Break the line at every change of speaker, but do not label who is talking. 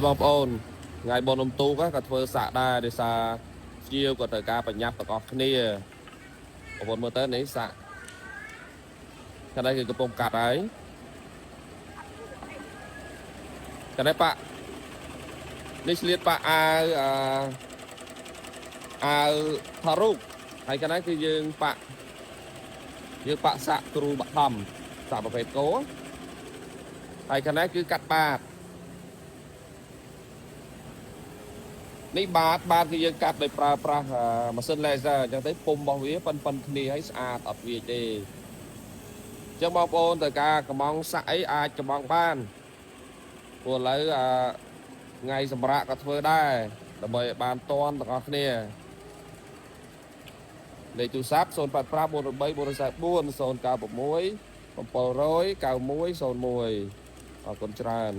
បងប្អូនថ្ងៃបនំទូក៏ធ្វើសាក់ដែរដោយសារជាវក៏ត្រូវការប្រញាប់ទាំងអស់គ្នាបងប្អូនមើលទៅនេះសាក់កណ្ដៃគឺកំពុងកាត់ហើយកណ្ដៃប៉ានេះឆ្លៀតប៉ាអាវថារូបហើយកណ្ដៃគឺយើងប៉ាសាក់គ្រូបឋមសាក់ប្រភេទគោហើយកណ្ដៃគឺកាត់បាតនេះបាតគឺយើងកាត់ដោយប្រើប្រាស់ម៉ាស៊ីន laser អញ្ចឹងទៅពុំរបស់វាប៉ុនគ្នាឲ្យស្អាតអត់វាទេអញ្ចឹងបងប្អូនត្រូវការកំងសាក់អីអាចកំងបានព្រោះឥឡូវថ្ងៃសម្រាប់ក៏ធ្វើដែរដើម្បីឲ្យបានតន់ទាំងអស់គ្នាលេខទូរស័ព្ទ085 413 444 096 700 9101អរគុណច្រើន